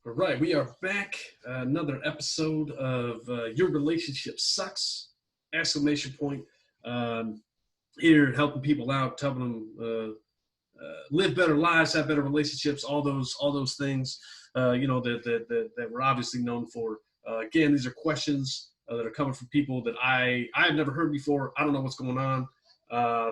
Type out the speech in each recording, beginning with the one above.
All right, we are back. Another episode of Your Relationship Sucks! Exclamation point. Here helping people out, helping them live better lives, have better relationships, all those things. That we're obviously known for. Again, these are questions that are coming from people that I have never heard before. I don't know what's going on.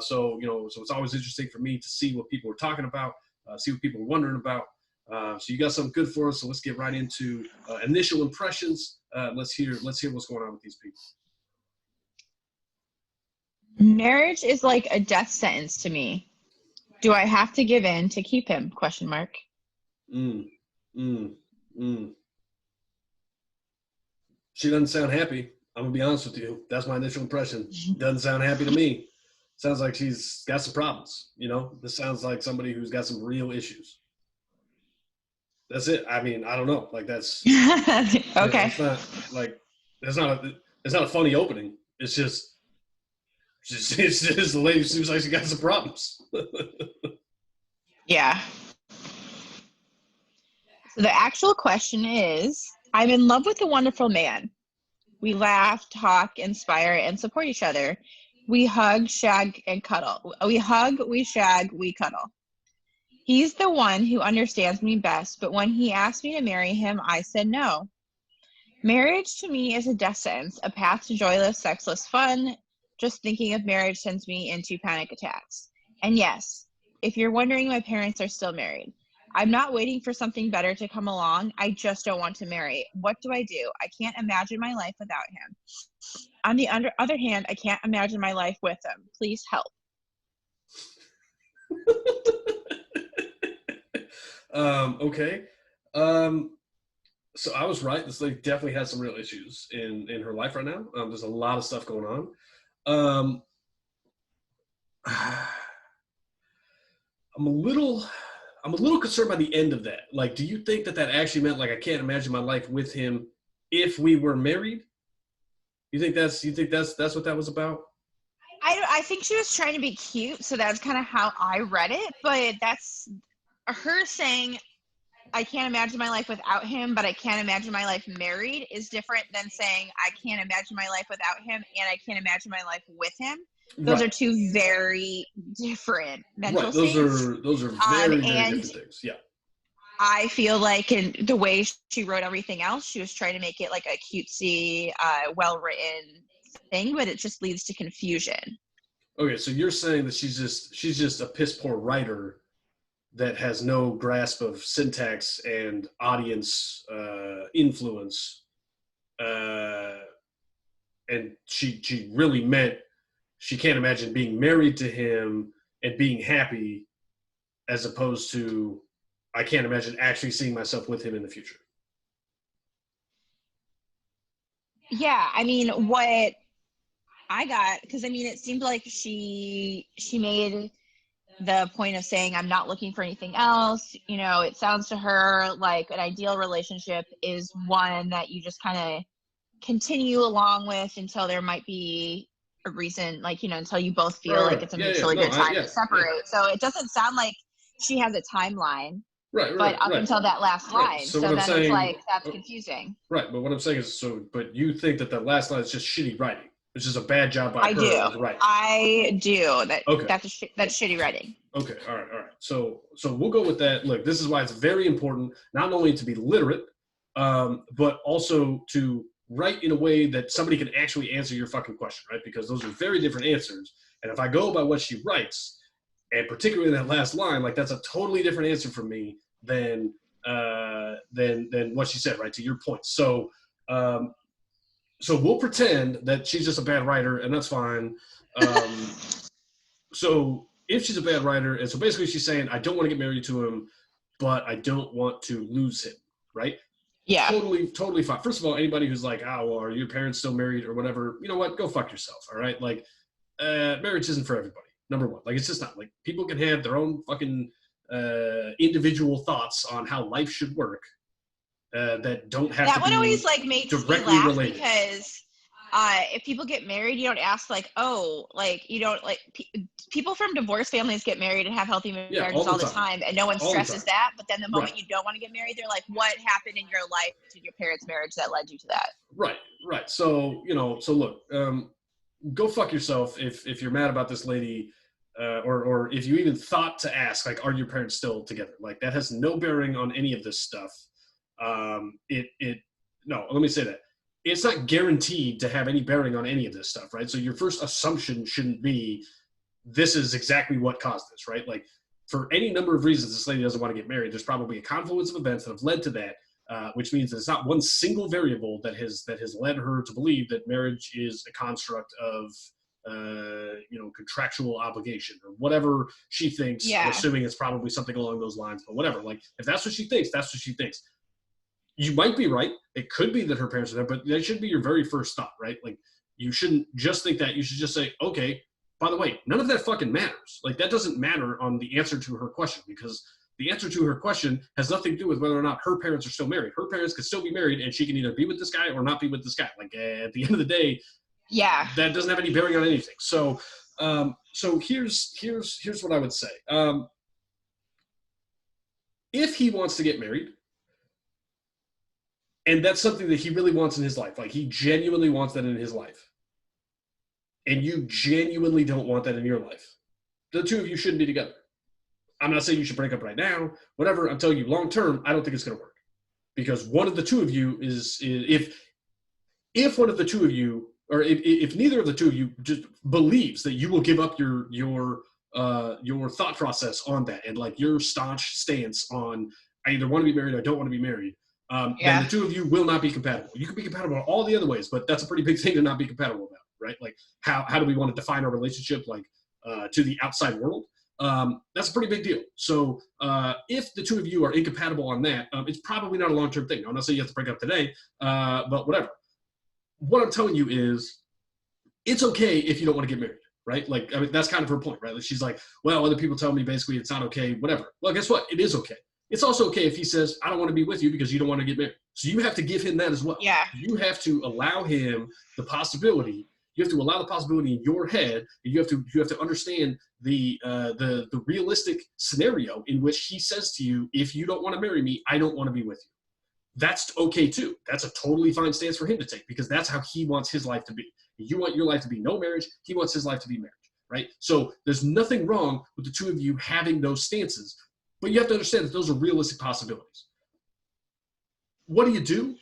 So it's always interesting for me to see what people are talking about, see what people are wondering about. So you got something good for us. So let's get right into initial impressions. Let's hear what's going on with these people. Marriage is like a death sentence to me. Do I have to give in to keep him? ? She doesn't sound happy. I'm gonna be honest with you. That's my initial impression. Doesn't sound happy to me. Sounds like she's got some problems. This sounds like somebody who's got some real issues. That's it. I mean, I don't know. Like that's okay. It's not a funny opening. It's just the lady seems like she got some problems. Yeah. So the actual question is, I'm in love with a wonderful man. We laugh, talk, inspire, and support each other. We hug, shag, and cuddle. We hug, we shag, we cuddle. He's the one who understands me best, but when he asked me to marry him, I said no. Marriage to me is a death sentence, a path to joyless, sexless fun. Just thinking of marriage sends me into panic attacks. And yes, if you're wondering, my parents are still married. I'm not waiting for something better to come along. I just don't want to marry. What do? I can't imagine my life without him. On the other hand, I can't imagine my life with him. Please help. Okay. So I was right. This lady definitely has some real issues in her life right now. There's a lot of stuff going on. I'm a little concerned by the end of that. Like, do you think that actually meant like I can't imagine my life with him if we were married? You think that's what that was about? I think she was trying to be cute, so that's kind of how I read it. But that's her saying, I can't imagine my life without him, but I can't imagine my life married is different than saying I can't imagine my life without him and I can't imagine my life with him. Those are two very different mental states. Those are very different things. Yeah. I feel like in the way she wrote everything else, she was trying to make it like a cutesy, well-written thing, but it just leads to confusion. Okay, so you're saying that she's just a piss poor writer that has no grasp of syntax and audience influence, and she really meant she can't imagine being married to him and being happy, as opposed to I can't imagine actually seeing myself with him in the future. Yeah, I mean, what I got, because I mean, it seemed like she made the point of saying I'm not looking for anything else. It sounds to her like an ideal relationship is one that you just kind of continue along with until there might be a reason, like, until you both feel like it's a mutually good time to separate. Yeah. So it doesn't sound like she has a timeline. Right. But up until that last line. Right. So then it's like, that's confusing. Right. But what I'm saying is, but you think that last line is just shitty writing. It's just a bad job by her. I do. Okay. That's shitty writing. Okay. All right. So we'll go with that. Look, this is why it's very important, not only to be literate, but also to write in a way that somebody can actually answer your fucking question, right? Because those are very different answers. And if I go by what she writes, and particularly that last line, like that's a totally different answer for me than what she said, right? To your point. So we'll pretend that she's just a bad writer, and that's fine. So if she's a bad writer, and so basically she's saying, I don't want to get married to him, but I don't want to lose him, right? Yeah. Totally fine. First of all, anybody who's like, well, are your parents still married or whatever, you know what? Go fuck yourself, all right? Like, marriage isn't for everybody, number one. Like, it's just not. Like, people can have their own fucking individual thoughts on how life should work that don't have that to one be always like makes me directly laugh related. Because if people get married, you don't ask like, oh, like you don't like people from divorced families get married and have healthy Yeah, marriages all the time, and no one all the stresses time. that. But then the moment Right. you don't want to get married, they're like, what happened in your life to your parents' marriage that led you to that? Right. Right. So, so look, go fuck yourself if you're mad about this lady, or if you even thought to ask, like, are your parents still together? Like, that has no bearing on any of this stuff. No, let me say that. It's not guaranteed to have any bearing on any of this stuff, right? So your first assumption shouldn't be this is exactly what caused this, right? Like, for any number of reasons this lady doesn't want to get married, there's probably a confluence of events that have led to that, which means that it's not one single variable that has led her to believe that marriage is a construct of contractual obligation or whatever she thinks. I'm Yeah. assuming it's probably something along those lines, but whatever. Like, if that's what she thinks, that's what she thinks. You might be right. It could be that her parents are there, but that should be your very first thought, right? Like, you shouldn't just think that. You should just say, okay, by the way, none of that fucking matters. Like, that doesn't matter on the answer to her question, because the answer to her question has nothing to do with whether or not her parents are still married. Her parents could still be married, and she can either be with this guy or not be with this guy. Like, at the end of the day, yeah, that doesn't have any bearing on anything. So, here's what I would say. If he wants to get married, and that's something that he really wants in his life, like, he genuinely wants that in his life, and you genuinely don't want that in your life, the two of you shouldn't be together. I'm not saying you should break up right now, whatever. I'm telling you, long term, I don't think it's going to work, because one of the two of you is if one of the two of you, or if neither of the two of you just believes that you will give up your thought process on that, and like your staunch stance on, I either want to be married or I don't want to be married, then the two of you will not be compatible. You can be compatible all the other ways, but that's a pretty big thing to not be compatible about, right? Like, how do we want to define our relationship, like, to the outside world? That's a pretty big deal. So if the two of you are incompatible on that, it's probably not a long-term thing. I'm not saying you have to break up today, but whatever. What I'm telling you is, it's okay if you don't want to get married, right? Like, I mean, that's kind of her point, right? Like, she's like, well, other people tell me basically it's not okay, whatever. Well, guess what? It is okay. It's also okay if he says, I don't want to be with you because you don't want to get married. So you have to give him that as well. Yeah. You have to allow him the possibility. You have to allow the possibility in your head, and you have to understand the realistic scenario in which he says to you, if you don't want to marry me, I don't want to be with you. That's okay too. That's a totally fine stance for him to take, because that's how he wants his life to be. You want your life to be no marriage. He wants his life to be marriage, right? So there's nothing wrong with the two of you having those stances, but you have to understand that those are realistic possibilities. What do?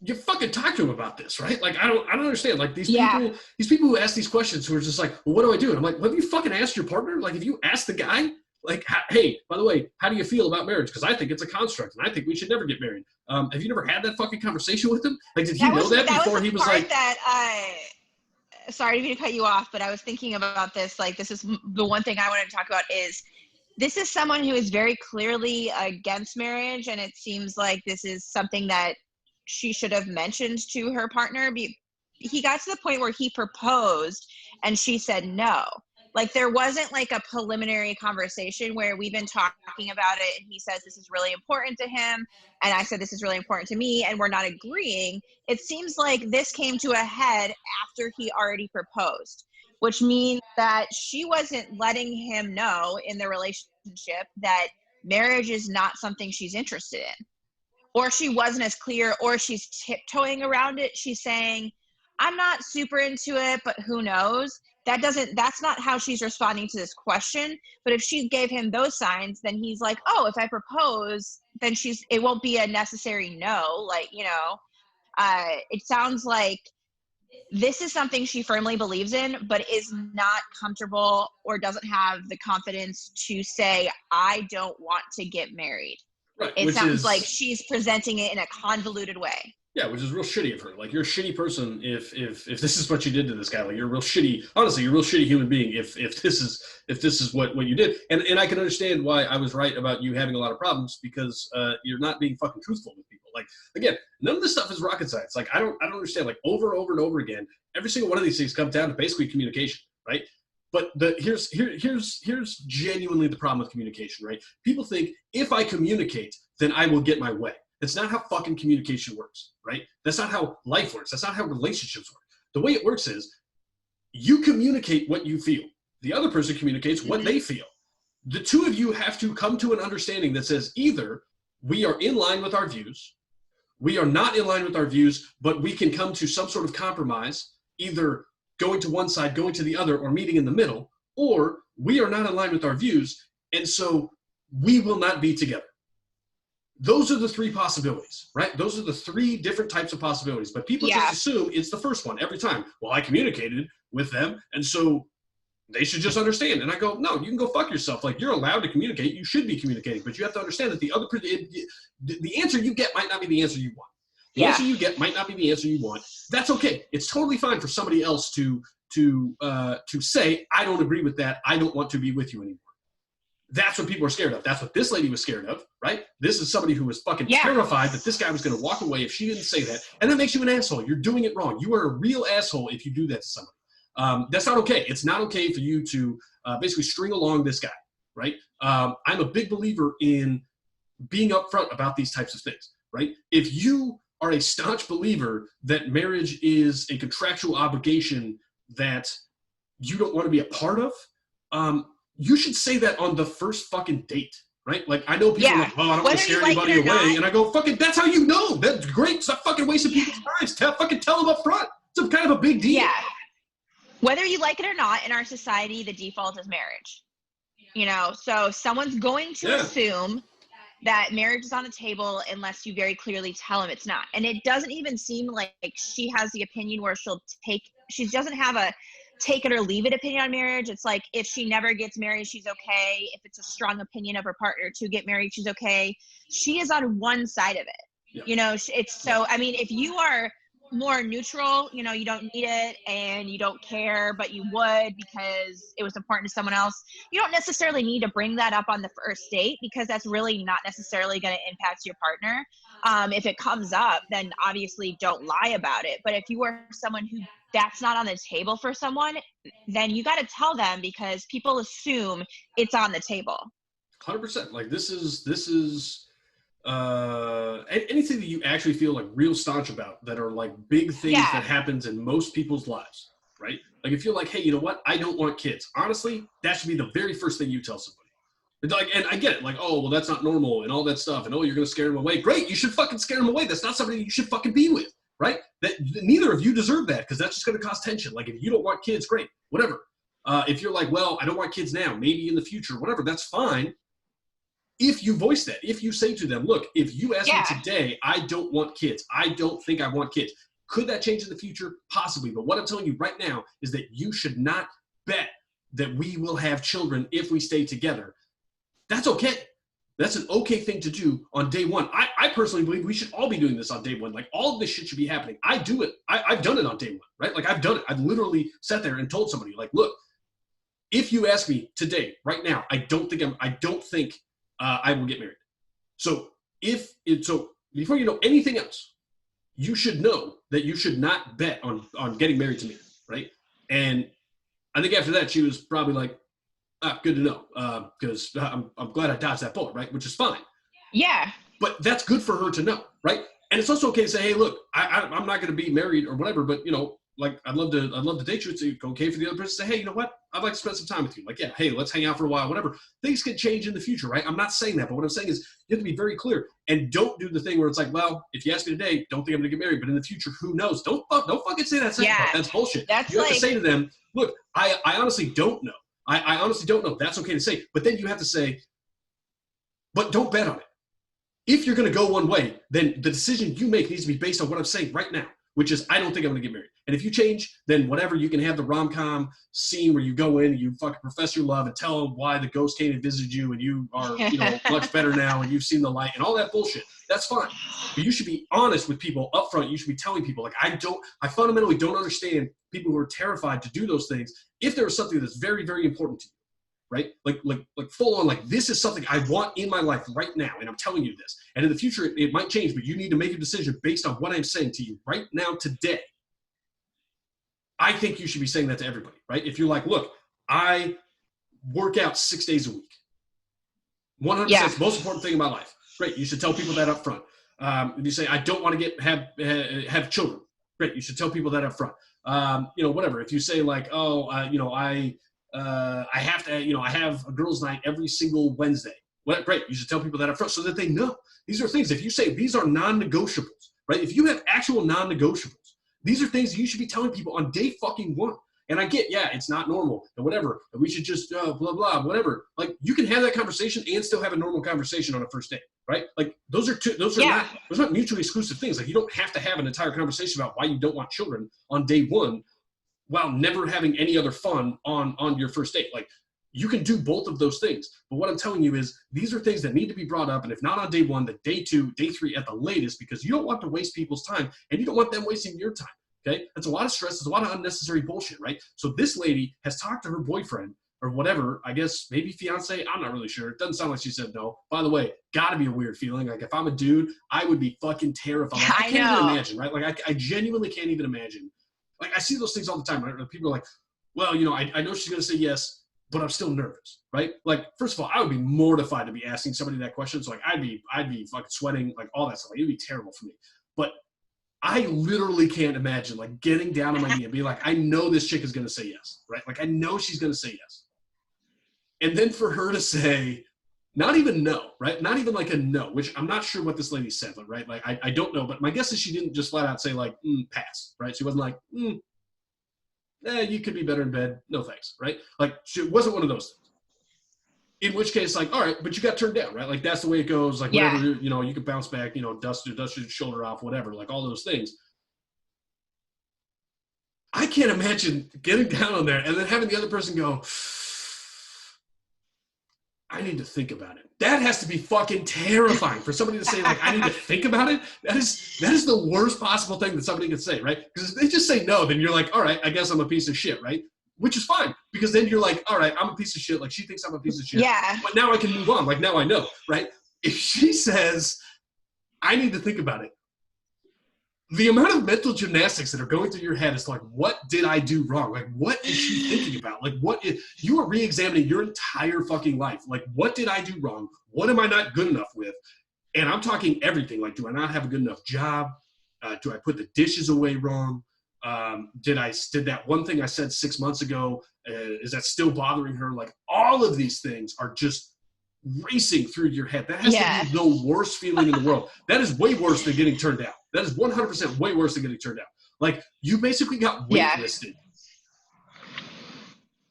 You fucking talk to him about this, right? Like, I don't understand. Like, these people who ask these questions, who are just like, well, what do I do? And I'm like, well, have you fucking asked your partner? Like, if you ask the guy, like, hey, by the way, how do you feel about marriage? Because I think it's a construct, and I think we should never get married. Have you never had that fucking conversation with him? Like, did he know that before he was like? Sorry to cut you off, but I was thinking about this. Like, this is the one thing I wanted to talk about is, this is someone who is very clearly against marriage, and it seems like this is something that she should have mentioned to her partner. He got to the point where he proposed and she said no. Like, there wasn't like a preliminary conversation where we've been talking about it and he says this is really important to him and I said this is really important to me and we're not agreeing. It seems like this came to a head after he already proposed, which means that she wasn't letting him know in the relationship that marriage is not something she's interested in. Or she wasn't as clear, or she's tiptoeing around it. She's saying, I'm not super into it, but who knows? That's not how she's responding to this question. But if she gave him those signs, then he's like, oh, if I propose, then it won't be a necessary no. Like, it sounds like this is something she firmly believes in, but is not comfortable or doesn't have the confidence to say, I don't want to get married. Right, it sounds like she's presenting it in a convoluted way. Yeah, which is real shitty of her. Like, you're a shitty person if this is what you did to this guy. Like, you're a real shitty. Honestly, you're a real shitty human being if this is what you did. And I can understand why I was right about you having a lot of problems, because you're not being fucking truthful with people. Like, again, none of this stuff is rocket science. Like, I don't understand. Like, over and over again, every single one of these things comes down to basically communication, right? But here's genuinely the problem with communication, right? People think, if I communicate, then I will get my way. That's not how fucking communication works, right? That's not how life works. That's not how relationships work. The way it works is you communicate what you feel. The other person communicates what they feel. The two of you have to come to an understanding that says either we are in line with our views, we are not in line with our views, but we can come to some sort of compromise, either going to one side, going to the other, or meeting in the middle, or we are not in line with our views, and so we will not be together. Those are the three possibilities, right? Those are the three different types of possibilities, but people just assume it's the first one every time. Well, I communicated with them, and so they should just understand. And I go, no, you can go fuck yourself. Like, you're allowed to communicate. You should be communicating, but you have to understand that the other the answer you get might not be the answer you want. The answer you get might not be the answer you want. That's okay. It's totally fine for somebody else to say, I don't agree with that. I don't want to be with you anymore. That's what people are scared of. That's what this lady was scared of, right? This is somebody who was fucking terrified that this guy was going to walk away if she didn't say that. And that makes you an asshole. You're doing it wrong. You are a real asshole if you do that to somebody. That's not okay. It's not okay for you to basically string along this guy, right? I'm a big believer in being upfront about these types of things, right? If you are a staunch believer that marriage is a contractual obligation that you don't want to be a part of, you should say that on the first fucking date, right? Like, I know people are like, well, I don't want to scare anybody away. And I go, fucking, that's how you know. That's great. Stop fucking wasting people's time. Fucking tell them up front. It's kind of a big deal. Yeah. Whether you like it or not, in our society, the default is marriage. You know, so someone's going to assume that marriage is on the table unless you very clearly tell them it's not. And it doesn't even seem like she has the opinion where she doesn't have a take it or leave it opinion on marriage. It's like, if she never gets married, she's okay. If it's a strong opinion of her partner to get married, she's okay. She is on one side of it. Yeah. You know, it's so, I mean, if you are more neutral, you know, you don't need it and you don't care, but you would because it was important to someone else, you don't necessarily need to bring that up on the first date, because that's really not necessarily going to impact your partner. If it comes up, then obviously don't lie about it. But if you are someone who that's not on the table for someone, then you got to tell them, because people assume it's on the table. 100%. Like, this is anything that you actually feel like real staunch about, that are like big things that happens in most people's lives, right? Like, if you're like, hey, you know what? I don't want kids. Honestly, that should be the very first thing you tell somebody. Like, and I get it. Like, oh, well, that's not normal and all that stuff. And, oh, you're going to scare them away. Great. You should fucking scare them away. That's not somebody you should fucking be with, right? That neither of you deserve that, because that's just going to cause tension. Like, if you don't want kids, great, whatever. If you're like, well, I don't want kids now, maybe in the future, whatever, that's fine. If you voice that, if you say to them, look, if you ask me today, I don't want kids. I don't think I want kids. Could that change in the future? Possibly. But what I'm telling you right now is that you should not bet that we will have children if we stay together. That's okay. That's an okay thing to do on day one. I personally believe we should all be doing this on day one. Like, all of this shit should be happening. I do it. I've done it on day one, right? Like, I've done it. I've literally sat there and told somebody, like, look, if you ask me today, right now, I don't think I will get married. So before you know anything else, you should know that you should not bet on getting married to me, right? And I think after that, she was probably like, good to know, because I'm glad I dodged that bullet, right? Which is fine. Yeah. But that's good for her to know, right? And it's also okay to say, hey, look, I'm not going to be married or whatever, but, you know, like, I'd love to date you. It's okay for the other person to say, hey, you know what? I'd like to spend some time with you. Like, yeah, hey, let's hang out for a while, whatever. Things can change in the future, right? I'm not saying that, but what I'm saying is you have to be very clear, and don't do the thing where it's like, well, if you ask me today, don't think I'm going to get married, but in the future, who knows? Don't fucking say that second part. That's bullshit. You have to say to them, look, I honestly don't know. I honestly don't know. That's okay to say. But then you have to say, but don't bet on it. If you're going to go one way, then the decision you make needs to be based on what I'm saying right now, which is, I don't think I'm going to get married. And if you change, then whatever, you can have the rom-com scene where you go in and you fucking profess your love and tell them why the ghost came and visited you and you are, you know, much better now and you've seen the light and all that bullshit. That's fine. But you should be honest with people up front. You should be telling people, like, I fundamentally don't understand people who are terrified to do those things if there is something that's very, very important to you, right? Like full on, like, this is something I want in my life right now, and I'm telling you this. And in the future, it might change, but you need to make a decision based on what I'm saying to you right now, today. I think you should be saying that to everybody, right? If you're like, look, I work out 6 days a week. 100% is the most important thing in my life. Great. You should tell people that up front. If you say, I don't want to have children. Great. You should tell people that up front. Whatever. If you say like, oh, I have to, I have a girls' night every single Wednesday. Well, great. You should tell people that up front so that they know. These are things. If you say these are non-negotiables, right? If you have actual non-negotiables, these are things that you should be telling people on day fucking one. And I get, yeah, it's not normal and whatever. And we should just blah, blah, whatever. Like you can have that conversation and still have a normal conversation on a first date, right? Like those are not mutually exclusive things. Like you don't have to have an entire conversation about why you don't want children on day one while never having any other fun on your first date. Like you can do both of those things. But what I'm telling you is these are things that need to be brought up. And if not on day one, then day two, day three at the latest, because you don't want to waste people's time and you don't want them wasting your time. Okay, that's a lot of stress. There's a lot of unnecessary bullshit, right? So this lady has talked to her boyfriend or whatever, I guess maybe fiance. I'm not really sure. It doesn't sound like she said no. By the way, gotta be a weird feeling. Like if I'm a dude, I would be fucking terrified. Like, I can't even imagine, right? Like I genuinely can't even imagine. Like I see those things all the time, right? People are like, well, I know she's gonna say yes, but I'm still nervous, right? Like first of all, I would be mortified to be asking somebody that question. So like I'd be fucking sweating, like all that stuff. Like, it'd be terrible for me. But I literally can't imagine like getting down on my knee and being like, I know this chick is going to say yes, right? Like I know she's going to say yes. And then for her to say, not even no, right? Not even like a no, which I'm not sure what this lady said, but right? Like I don't know, but my guess is she didn't just flat out say like, pass, right? She wasn't like, you could be better in bed. No thanks, right? Like she wasn't one of those things. In which case, like, all right, but you got turned down, right? Like, that's the way it goes. Like, whatever, you can bounce back, dust your shoulder off, whatever, like all those things. I can't imagine getting down on there and then having the other person go, I need to think about it. That has to be fucking terrifying for somebody to say, like, I need to think about it. That is the worst possible thing that somebody could say, right? Because if they just say no, then you're like, all right, I guess I'm a piece of shit, right? Which is fine, because then you're like, all right, I'm a piece of shit. Like, she thinks I'm a piece of shit. Yeah. But now I can move on. Like, now I know, right? If she says, I need to think about it, the amount of mental gymnastics that are going through your head is like, what did I do wrong? Like, what is she thinking about? Like, you are re-examining your entire fucking life. Like, what did I do wrong? What am I not good enough with? And I'm talking everything. Like, do I not have a good enough job? Do I put the dishes away wrong? Did that one thing I said 6 months ago, is that still bothering her? Like all of these things are just racing through your head. That has to be the worst feeling in the world. That is way worse than getting turned down. That is 100% way worse than getting turned down. Like you basically got waitlisted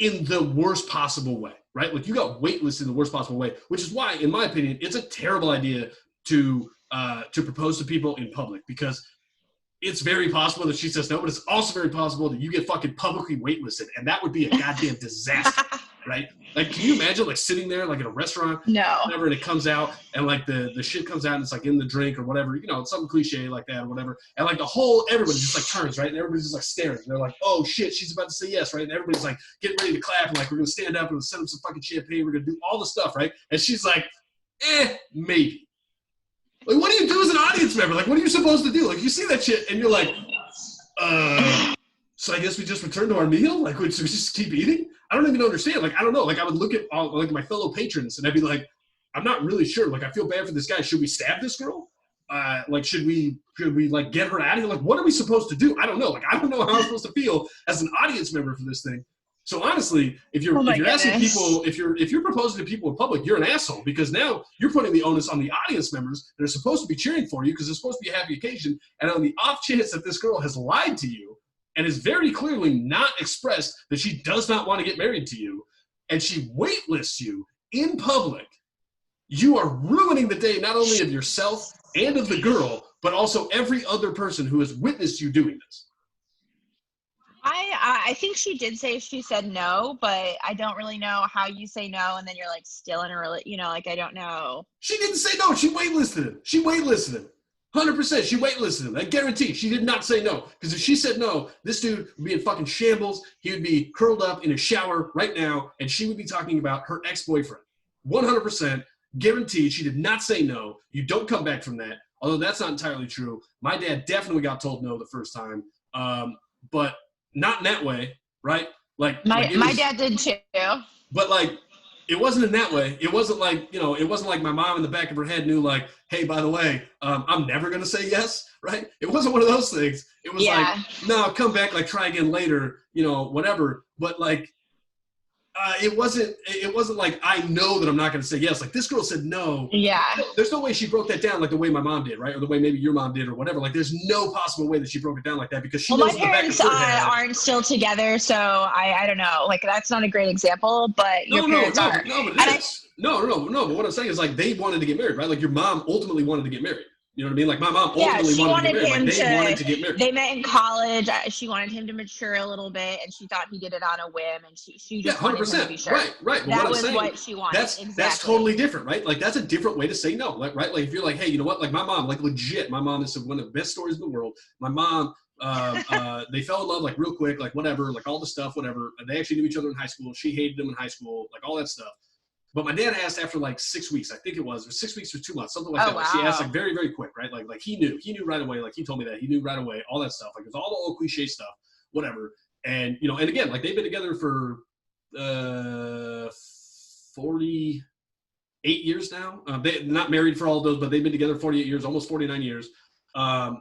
in the worst possible way, right? Like you got waitlisted in the worst possible way, which is why, in my opinion, it's a terrible idea to propose to people in public, because it's very possible that she says no, but it's also very possible that you get fucking publicly waitlisted, and that would be a goddamn disaster, right? Like, can you imagine like sitting there like in a restaurant, whatever, and it comes out, and like the shit comes out, and it's like in the drink or whatever, it's something cliche like that or whatever, and like everybody just like turns, right, and everybody's just like staring, and they're like, oh shit, she's about to say yes, right, and everybody's like getting ready to clap, and like we're gonna stand up and send them some fucking champagne, we're gonna do all the stuff, right, and she's like, maybe. Like, what do you do as an audience member? Like, what are you supposed to do? Like, you see that shit, and you're like, so I guess we just return to our meal? Like, should we just keep eating? I don't even understand. Like, I don't know. Like, I would look at like my fellow patrons, and I'd be like, I'm not really sure. Like, I feel bad for this guy. Should we stab this girl? Like, should we like get her out of here? Like, what are we supposed to do? I don't know. Like, I don't know how I'm supposed to feel as an audience member for this thing. So honestly, if you're asking people, if you're proposing to people in public, you're an asshole, because now you're putting the onus on the audience members that are supposed to be cheering for you because it's supposed to be a happy occasion. And on the off chance that this girl has lied to you and is very clearly not expressed that she does not want to get married to you, and she waitlists you in public, you are ruining the day not only of yourself and of the girl, but also every other person who has witnessed you doing this. I think she did say she said no, but I don't really know how you say no and then you're like still in a like I don't know. She didn't say no. She waitlisted him. 100%. She waitlisted him. I guarantee she did not say no. Because if she said no, this dude would be in fucking shambles. He would be curled up in a shower right now, and she would be talking about her ex-boyfriend. 100% guaranteed. She did not say no. You don't come back from that. Although that's not entirely true. My dad definitely got told no the first time. But not in that way, right? Like my dad did too. But like it wasn't in that way. It wasn't like, you know, it wasn't like my mom in the back of her head knew like, hey, by the way, I'm never going to say yes, right? It wasn't one of those things. It was like, no, come back, like try again later, you know, whatever. But like, it wasn't like, I know that I'm not going to say yes. Like this girl said no. Yeah. There's no way she broke that down like the way my mom did, right? Or the way maybe your mom did or whatever. Like there's no possible way that she broke it down like that because she knows my parents aren't still together, so I don't know. Like that's not a great example, but your parents are. No, but it is. No. But what I'm saying is like they wanted to get married, right? Like your mom ultimately wanted to get married. You know what I mean? Like my mom ultimately wanted to get married. Like they wanted to get married. They met in college. She wanted him to mature a little bit, and she thought he did it on a whim, and she just wanted him to be sure. Right. But that was what she wanted. That's totally different, right? Like that's a different way to say no, like, right? Like if you're like, hey, you know what? Like my mom, like legit, my mom is one of the best stories in the world. My mom, they fell in love like real quick, like whatever, like all the stuff, whatever. And they actually knew each other in high school. She hated him in high school, like all that stuff. But my dad asked after like 6 weeks, I think it was, or 6 weeks or 2 months, something like that. Wow. Like, she asked like very, very quick, right? Like he knew right away. Like he told me that he knew right away, all that stuff. Like it's all the old cliche stuff, whatever. And, you know, and again, like they've been together for 48 years now. They're not married for all of those, but they've been together 48 years, almost 49 years. And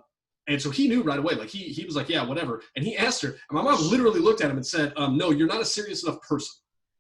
so he knew right away, like he was like, yeah, whatever. And he asked her, and my mom literally looked at him and said, no, you're not a serious enough person.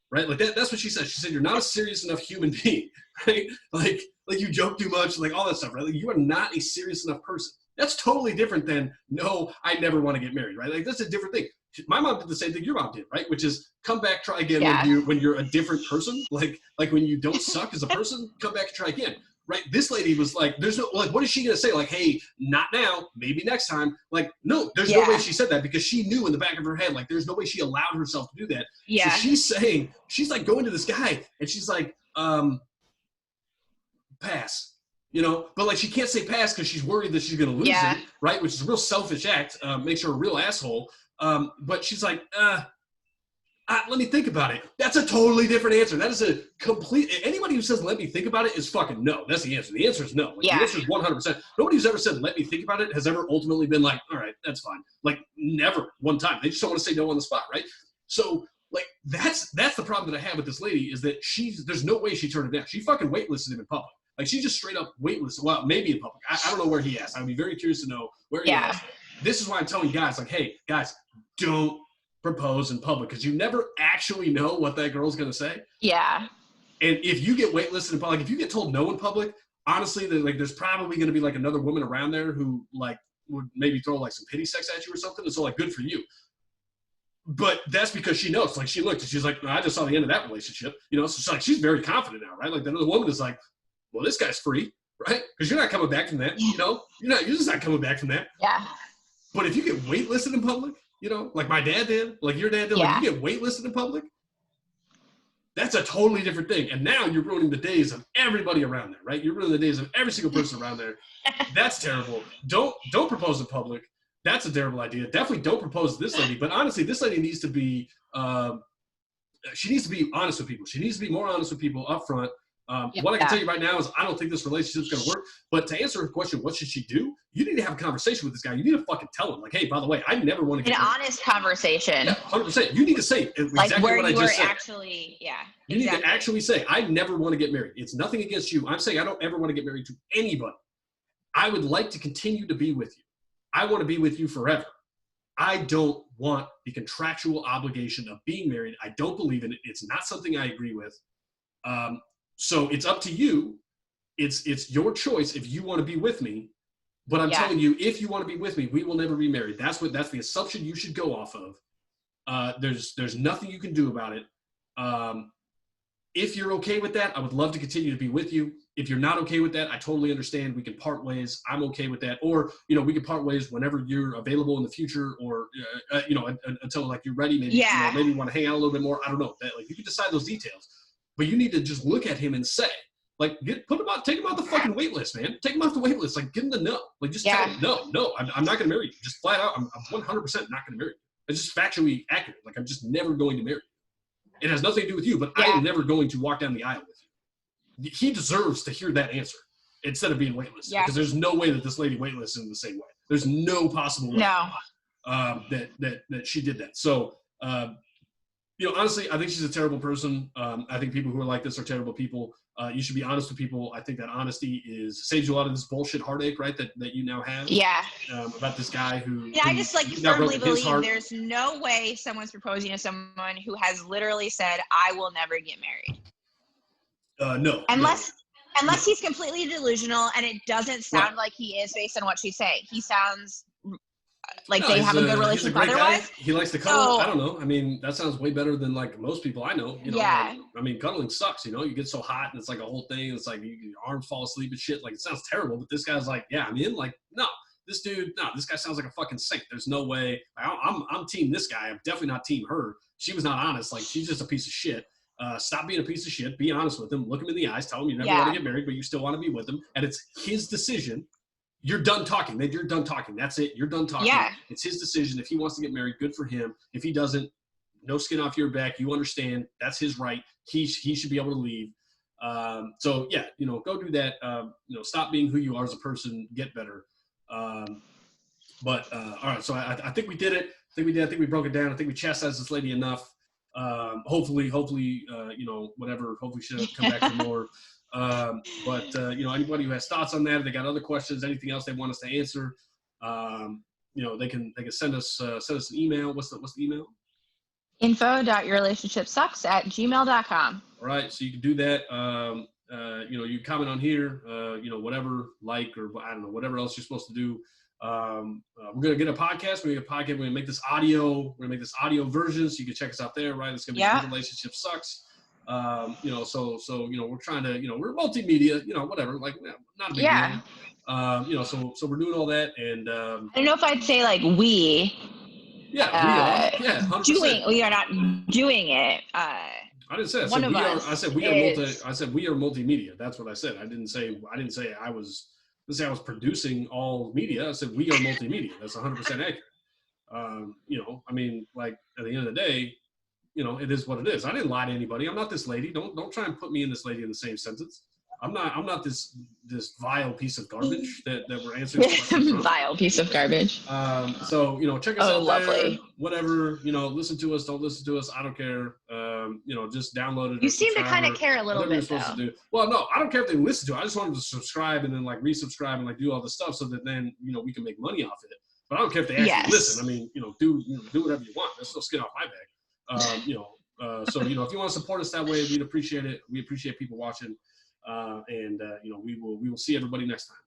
Right? Like that's what she said. She said, you're not a serious enough human being, right? Like you joke too much, like all that stuff, right? Like you are not a serious enough person. That's totally different than, no, I never want to get married, right? Like that's a different thing. My mom did the same thing your mom did, right? Which is come back, try again when you're a different person. Like when you don't suck as a person, come back and try again. Right? This lady was like, there's no, like, what is she going to say? Like, hey, not now, maybe next time. Like, no, there's no way she said that because she knew in the back of her head, like, there's no way she allowed herself to do that. Yeah. So she's like going to this guy and she's like, pass, you know, but like, she can't say pass because she's worried that she's going to lose it. Right? Which is a real selfish act, makes her a real asshole. But she's like, let me think about it. That's a totally different answer. That is a complete, anybody who says, let me think about it is fucking no. That's the answer. The answer is no. Like, the answer is 100%. Nobody who's ever said, let me think about it has ever ultimately been like, all right, that's fine. Like never one time. They just don't want to say no on the spot. Right. So like, that's the problem that I have with this lady is that there's no way she turned it down. She fucking waitlisted him in public. Like she just straight up waitlisted. Well, maybe in public. I don't know where he asked. I'd be very curious to know where he asked. This is why I'm telling guys like, hey guys, don't propose in public because you never actually know what that girl's going to say. Yeah. And if you get waitlisted in public, if you get told no in public, honestly, there's probably going to be like another woman around there who like would maybe throw like some pity sex at you or something. And so like, good for you. But that's because she knows, like she looked and she's like, I just saw the end of that relationship, you know? So she's like, she's very confident now, right? Like the other woman is like, well, this guy's free, right? Because you're not coming back from that, you know? You're just not coming back from that. Yeah. But if you get waitlisted in public, you know, like my dad did, like your dad did, like you get waitlisted in public, that's a totally different thing. And now you're ruining the days of everybody around there, right? You're ruining the days of every single person around there. That's terrible. Don't propose in public. That's a terrible idea. Definitely don't propose to this lady. But honestly, this lady needs to be, she needs to be honest with people. She needs to be more honest with people up front. What I can tell you right now is I don't think this relationship's going to work. But to answer her question, what should she do? You need to have a conversation with this guy. You need to fucking tell him, like, hey, by the way, I never want to get married. Honest conversation. Yeah, 100%. You need to say exactly what I just said. Actually, you need to actually say, I never want to get married. It's nothing against you. I'm saying I don't ever want to get married to anybody. I would like to continue to be with you. I want to be with you forever. I don't want the contractual obligation of being married. I don't believe in it. It's not something I agree with. So it's up to you. It's your choice if you want to be with me. But I'm telling you, if you want to be with me, we will never be married. That's the assumption you should go off of. There's nothing you can do about it. If you're okay with that, I would love to continue to be with you. If you're not okay with that, I totally understand. We can part ways. I'm okay with that. Or, you know, we can part ways whenever you're available in the future or, you know, until like you're ready. Maybe, you know, maybe you want to hang out a little bit more. I don't know. Like you can decide those details. But you need to just look at him and say, like, take him off the fucking wait list, man. Take him off the wait list. Like, give him the no. Like, just tell him, no, I'm not going to marry you. Just flat out, I'm 100% not going to marry you. It's just factually accurate. Like, I'm just never going to marry you. It has nothing to do with you, but I am never going to walk down the aisle with you. He deserves to hear that answer instead of being waitlisted. Because there's no way that this lady waitlisted in the same way. There's no possible way that she did that. So, Honestly, I think she's a terrible person. I think people who are like this are terrible people. You should be honest with people. I think that honesty saves you a lot of this bullshit heartache, right? That you now have. Yeah. About this guy who. Yeah, I just like you now firmly broken his believe heart. there's no way someone's proposing to someone who has literally said, "I will never get married." No. Unless he's completely delusional and it doesn't sound Right. like he is based on what she's saying. He sounds like No, they have a good he's a relationship great otherwise. guy. He likes to cuddle. So, I don't know. I mean, that sounds way better than like most people I know. Yeah. Like, I mean, cuddling sucks. You get so hot and it's like a whole thing. It's like your arms fall asleep and shit. Like it sounds terrible. But this guy's like, yeah, I'm in. Like, no, this guy sounds like a fucking saint. There's no way. I'm team this guy. I'm definitely not team her. She was not honest. Like she's just a piece of shit. Stop being a piece of shit. Be honest with him. Look him in the eyes. Tell him you never want to get married, but you still want to be with him. And it's his decision. You're done talking. You're done talking. That's it. You're done talking. Yeah. It's his decision. If he wants to get married, good for him. If he doesn't, no skin off your back. You understand. That's his right. He should be able to leave. So yeah, go do that. Stop being who you are as a person. Get better. All right. So I think we did it. I think we broke it down. I think we chastised this lady enough. Hopefully, whatever. Hopefully she doesn't come back for more. Anybody who has thoughts on that, if they got other questions, anything else they want us to answer, they can send us an email. What's the email? info.yourrelationshipsucks@gmail.com. All right, so you can do that. You comment on here, whatever, like, or I don't know, whatever else you're supposed to do. We're gonna get a podcast. We're gonna make this audio. We're gonna make this audio version, so you can check us out there. Right, it's gonna be Your Relationship Sucks. We're trying to, we're multimedia, whatever, like not a big deal. So we're doing all that, and I don't know if I'd say like we. Yeah, we are. Yeah, 100%. We are not doing it. I didn't say that. One of us. I said we are multimedia. That's what I said. I didn't say I was producing all media. I said we are multimedia. That's 100% accurate. Like at the end of the day, it is what it is. I didn't lie to anybody. I'm not this lady. Don't try and put me and this lady in the same sentence. I'm not this vile piece of garbage that we're answering questions from. Vile piece of garbage. Check us out lovely. there. Whatever, listen to us, don't listen to us. I don't care. Just download it. You seem to kind of care a little bit, though. To do. Well, no, I don't care if they listen to it. I just want them to subscribe and then like resubscribe and like do all this stuff so that then we can make money off of it. But I don't care if they actually listen. I mean, do whatever you want. There's no skin off my back. If you want to support us that way, we'd appreciate it. We appreciate people watching. We will see everybody next time.